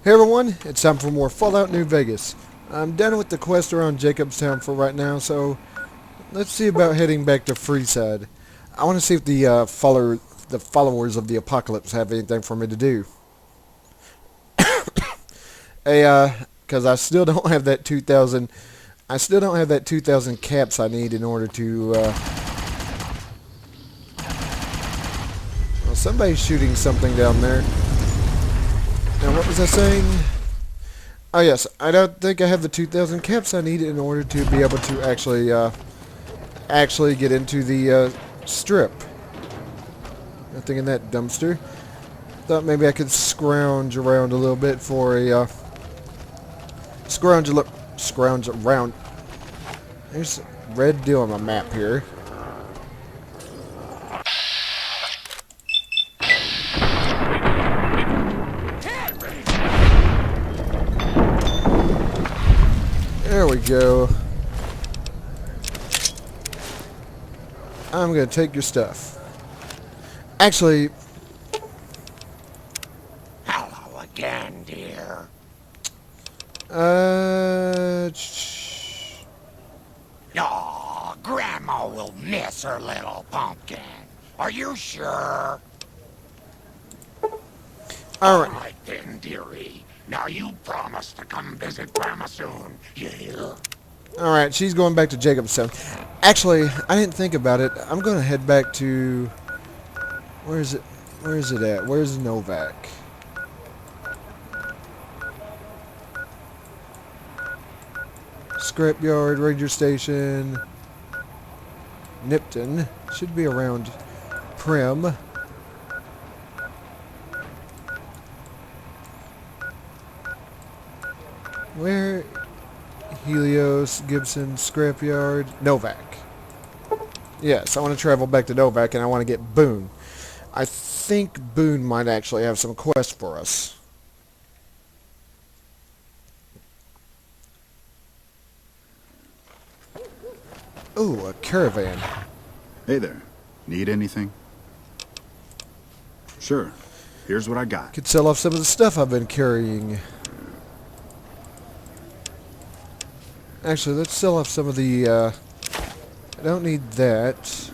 Hey everyone, it's time for more Fallout New Vegas. I'm done with the quest around Jacobstown for right now, so let's see about heading back to Freeside. I want to see if the followers of the apocalypse have anything for me to do. Because I still don't have that 2,000. I still don't have that 2,000 caps I need in order to. Well, somebody's shooting something down there. Now, what was I saying? Oh yes, I don't think I have the 2,000 caps I need in order to be able to actually get into the strip. Nothing in that dumpster. Thought maybe I could scrounge around a little bit for a scrounge around. There's a red deal on my map here. There we go. I'm gonna take your stuff. Actually, Hello again, dear. Aw, Grandma will miss her little pumpkin. Are you sure? Alright. Then, dearie. Now you promise to come visit Grandma soon. You hear? Alright, she's going back to Jacobstown. Actually, I didn't think about it. I'm gonna head back to... Where is it? Where is it at? Where's Novac? Scrapyard, Ranger Station, Nipton. Should be around Prim. Where? Helios, Gibson, Scrapyard, Novac. Yes, I want to travel back to Novac and I want to get Boone. I think Boone might actually have some quests for us. Ooh, a caravan. Hey there. Need anything? Sure. Here's what I got. Could sell off some of the stuff I've been carrying. Actually, let's sell off some of the, I don't need that.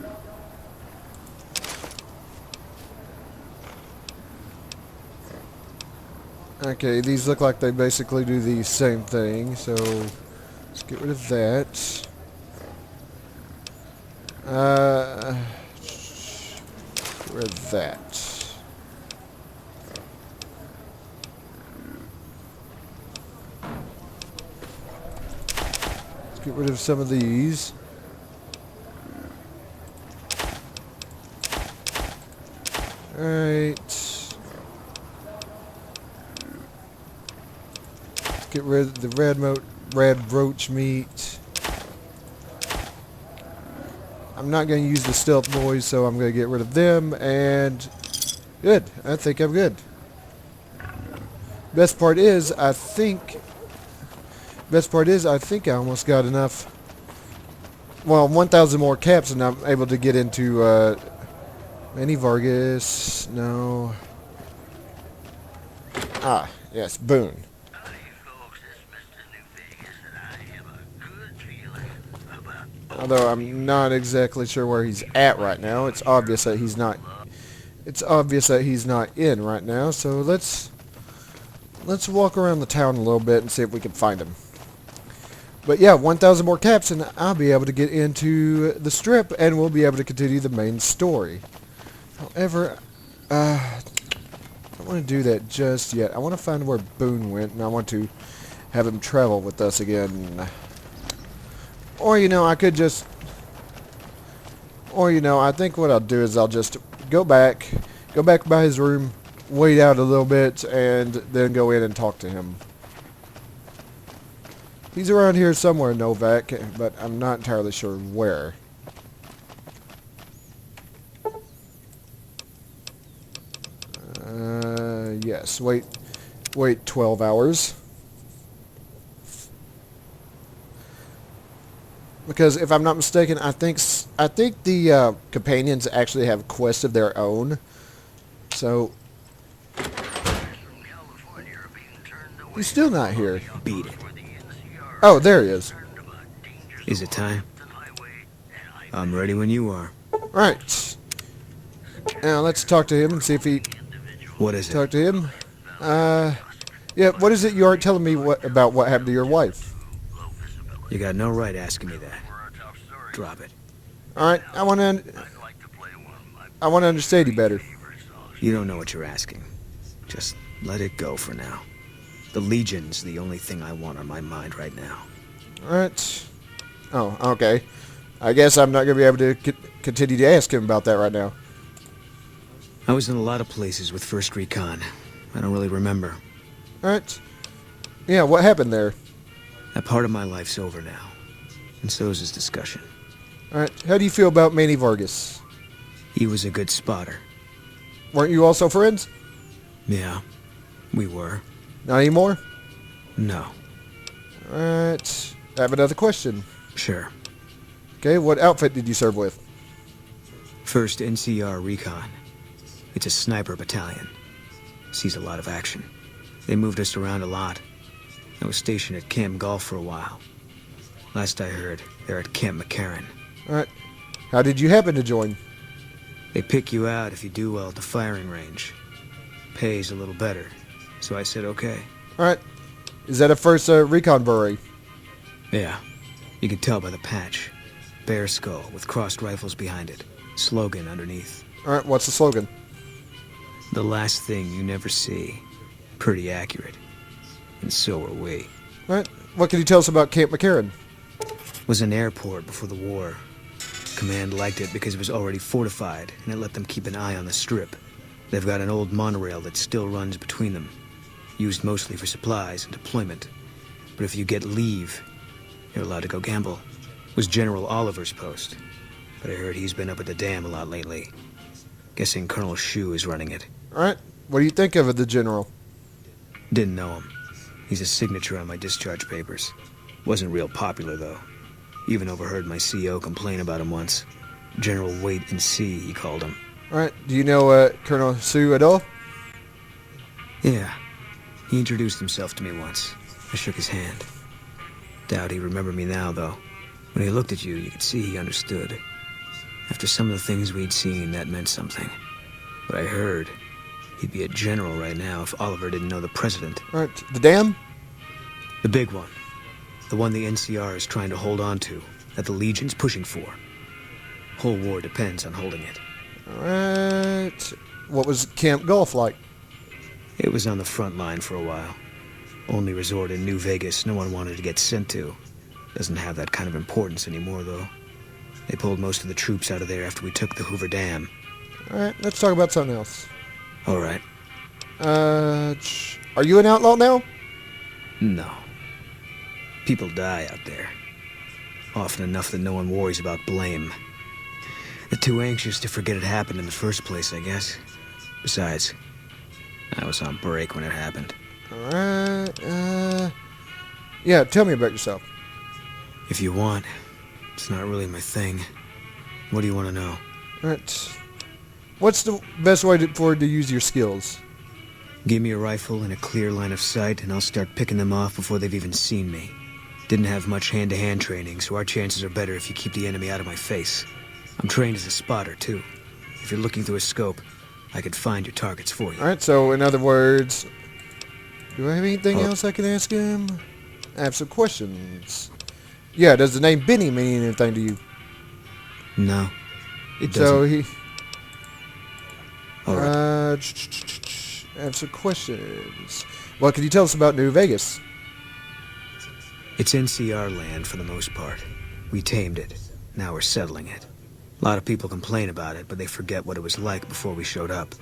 Okay, these look like they basically do the same thing, so let's get rid of that. Get rid of that. Let's get rid of some of these. Alright. Get rid of the red roach meat. I'm not going to use the stealth boys, so I'm going to get rid of them, and good. I think I'm good. Best part is, I think I almost got enough. Well, 1,000 more caps, and I'm able to get into Manny Vargas. No. Ah, yes, Boone. Although I'm not exactly sure where he's at right now. It's obvious that he's not. It's obvious that he's not in right now. So let's walk around the town a little bit and see if we can find him. But yeah, 1,000 more caps and I'll be able to get into the strip and we'll be able to continue the main story. However, I don't want to do that just yet. I want to find where Boone went and I want to have him travel with us again. Or, you know, I could just... Or, you know, I think what I'll do is I'll just go back by his room, wait out a little bit, and then go in and talk to him. He's around here somewhere, Novac, but I'm not entirely sure where. Yes, wait 12 hours. Because if I'm not mistaken, I think the companions actually have quests of their own. So He's still not here. Beat it. Oh, there he is. Is it time? I'm ready when you are. Right. Now let's talk to him and see if he... What is it? Talk to him. Yeah, what is it you aren't telling me about what happened to your wife? You got no right asking me that. Drop it. Alright, I want to understand you better. You don't know what you're asking. Just let it go for now. The Legion's the only thing I want on my mind right now. Alright. Oh, okay. I guess I'm not going to be able to continue to ask him about that right now. I was in a lot of places with 1st Recon. I don't really remember. Alright. Yeah, what happened there? That part of my life's over now. And so is this discussion. Alright, how do you feel about Manny Vargas? He was a good spotter. Weren't you also friends? Yeah, we were. Not anymore? No. Alright. I have another question. Sure. Okay, what outfit did you serve with? 1st NCR Recon. It's a sniper battalion. Sees a lot of action. They moved us around a lot. I was stationed at Camp Golf for a while. Last I heard, they're at Camp McCarran. Alright. How did you happen to join? They pick you out if you do well at the firing range. Pays a little better, so I said okay. Alright. Is that a 1st recon beret? Yeah, you can tell by the patch. Bear skull with crossed rifles behind it. Slogan underneath. Alright, what's the slogan? The last thing you never see. Pretty accurate. And so are we. Alright, what can you tell us about Camp McCarran? Was an airport before the war. Command liked it because it was already fortified, and it let them keep an eye on the strip. They've got an old monorail that still runs between them. Used mostly for supplies and deployment. But if you get leave, you're allowed to go gamble. Was General Oliver's post. But I heard he's been up at the dam a lot lately. Guessing Colonel Shu is running it. Alright, what do you think of the general? Didn't know him. He's a signature on my discharge papers. Wasn't real popular, though. Even overheard my CO complain about him once. General Wait and See, he called him. Alright, do you know Colonel Sue at all? Yeah. He introduced himself to me once. I shook his hand. Doubt he remembered me now, though. When he looked at you, you could see he understood. After some of the things we'd seen, that meant something. But I heard he'd be a general right now if Oliver didn't know the president. Alright, the dam? The big one. The one the NCR is trying to hold on to, that the Legion's pushing for. Whole war depends on holding it. Alright. What was Camp Golf like? It was on the front line for a while. Only resort in New Vegas no one wanted to get sent to. Doesn't have that kind of importance anymore, though. They pulled most of the troops out of there after we took the Hoover Dam. Alright, let's talk about something else. All right. Are you an outlaw now? No. People die out there. Often enough that no one worries about blame. They're too anxious to forget it happened in the first place, I guess. Besides, I was on break when it happened. Alright, yeah, tell me about yourself. If you want. It's not really my thing. What do you want to know? Alright. What's the best way to use your skills? Give me a rifle and a clear line of sight, and I'll start picking them off before they've even seen me. Didn't have much hand-to-hand training, so our chances are better if you keep the enemy out of my face. I'm trained as a spotter, too. If you're looking through a scope, I could find your targets for you. Alright, so in other words, do I have anything else I can ask him? I have some questions. Yeah, does the name Benny mean anything to you? No, it doesn't. So he... All right. I have some questions. What can you tell us about New Vegas? It's NCR land for the most part. We tamed it. Now we're settling it. A lot of people complain about it, but they forget what it was like before we showed up.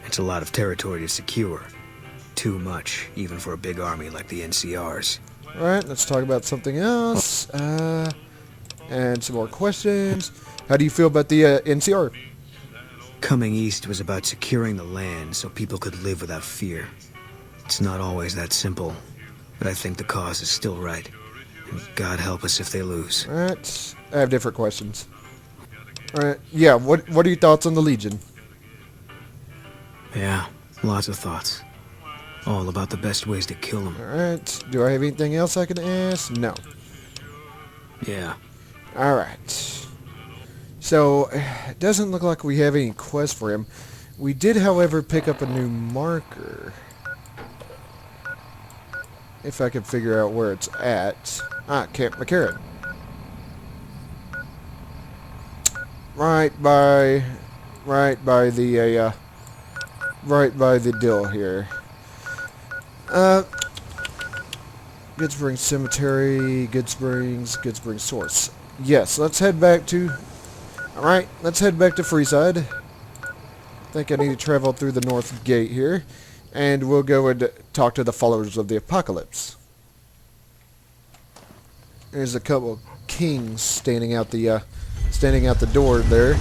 It's a lot of territory to secure. Too much, even for a big army like the NCR's. Alright, let's talk about something else. And some more questions. How do you feel about the NCR? Coming east was about securing the land so people could live without fear. It's not always that simple, but I think the cause is still right. And God help us if they lose. Alright, I have different questions. Alright, yeah, what are your thoughts on the Legion? Yeah, lots of thoughts. All about the best ways to kill them. Alright. Do I have anything else I can ask? No. Yeah. Alright. So, it doesn't look like we have any quests for him. We did, however, pick up a new marker. If I can figure out where it's at. Ah, Camp McCarran. Right by the dill here. Good Springs Cemetery, Good Springs Source. Yes, let's head back to... Alright, let's head back to Freeside. I think I need to travel through the north gate here. And we'll go and talk to the followers of the apocalypse. There's a couple of kings standing out the door there.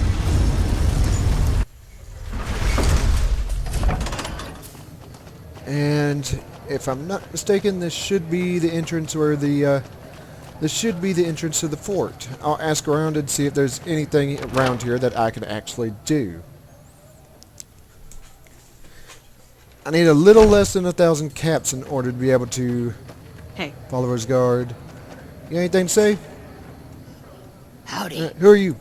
And if I'm not mistaken, this should be the entrance where this should be the entrance to the fort. I'll ask around and see if there's anything around here that I can actually do. I need a little less than 1,000 caps in order to be able to... Hey. Followers Guard. You got anything to say? Howdy. Who are you?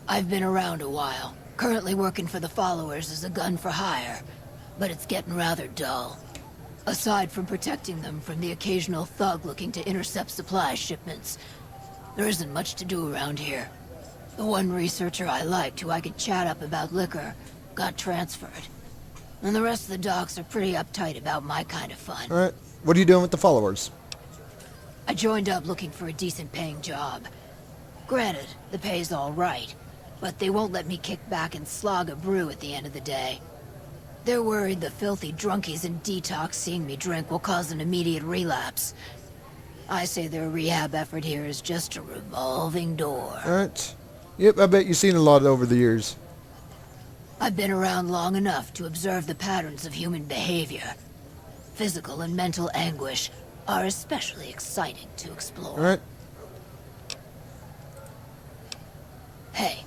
I've been around a while. Currently working for the followers as a gun for hire, but it's getting rather dull. Aside from protecting them from the occasional thug looking to intercept supply shipments, there isn't much to do around here. The one researcher I liked who I could chat up about liquor got transferred. And the rest of the docs are pretty uptight about my kind of fun. Alright. What are you doing with the followers? I joined up looking for a decent paying job. Granted, the pay's all right, but they won't let me kick back and slog a brew at the end of the day. They're worried the filthy drunkies in detox seeing me drink will cause an immediate relapse. I say their rehab effort here is just a revolving door. Alright. Yep, I bet you've seen a lot over the years. I've been around long enough to observe the patterns of human behavior. Physical and mental anguish are especially exciting to explore. Alright. Hey,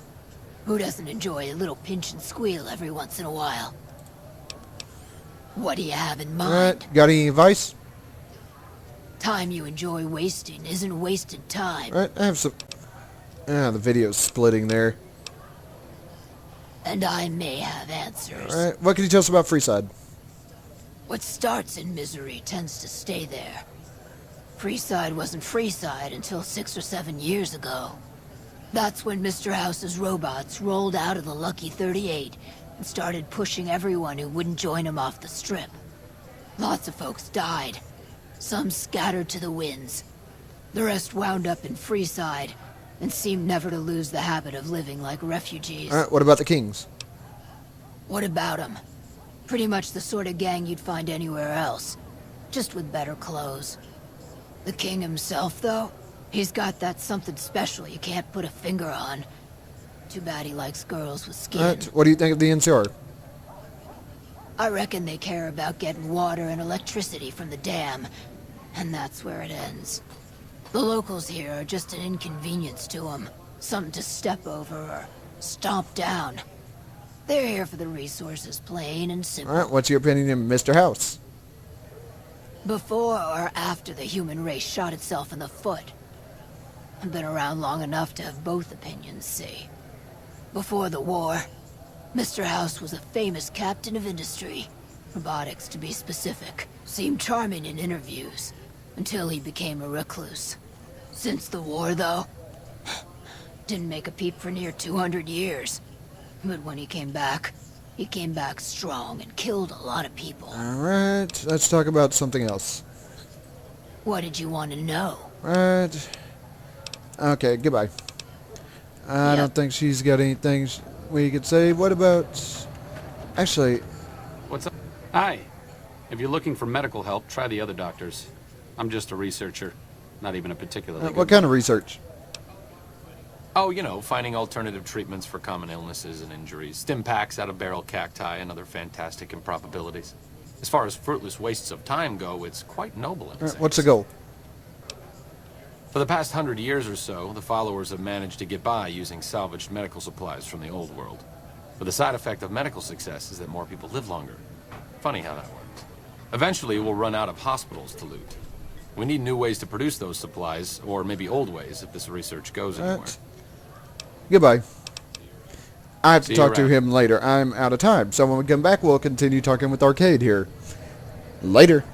who doesn't enjoy a little pinch and squeal every once in a while? What do you have in mind? Alright. Got any advice? Time you enjoy wasting isn't wasted time. Alright, I have some... Ah, the video's splitting there. And I may have answers. Alright, what can you tell us about Freeside? What starts in misery tends to stay there. Freeside wasn't Freeside until 6 or 7 years ago. That's when Mr. House's robots rolled out of the Lucky 38 and started pushing everyone who wouldn't join him off the strip. Lots of folks died. Some scattered to the winds. The rest wound up in Freeside and seemed never to lose the habit of living like refugees. Alright, what about the Kings? What about them? Pretty much the sort of gang you'd find anywhere else, just with better clothes. The king himself, though, he's got that something special you can't put a finger on. Too bad he likes girls with skin. Alright, what do you think of the NCR? I reckon they care about getting water and electricity from the dam, and that's where it ends. The locals here are just an inconvenience to them, something to step over or stomp down. They're here for the resources, plain and simple. Alright, what's your opinion of Mr. House? Before or after the human race shot itself in the foot? I've been around long enough to have both opinions, see. Before the war, Mr. House was a famous captain of industry. Robotics, to be specific. Seemed charming in interviews, until he became a recluse. Since the war, though, didn't make a peep for near 200 years. But when he came back strong and killed a lot of people. Alright, let's talk about something else. What did you want to know? Alright. Okay, goodbye. I don't think she's got anything we could say. What about... Actually... What's up? Hi. If you're looking for medical help, try the other doctors. I'm just a researcher. Not even a particularly good what kind of research? Oh, you know, finding alternative treatments for common illnesses and injuries. Stim packs out of barrel cacti and other fantastic improbabilities. As far as fruitless wastes of time go, it's quite noble in a sense. What's the goal? For the past 100 years or so, the followers have managed to get by using salvaged medical supplies from the old world. But the side effect of medical success is that more people live longer. Funny how that works. Eventually, we'll run out of hospitals to loot. We need new ways to produce those supplies, or maybe old ways if this research goes anywhere. Goodbye. I have to See you talk to around. him later. I'm out of time. So when we come back, we'll continue talking with Arcade here. Later.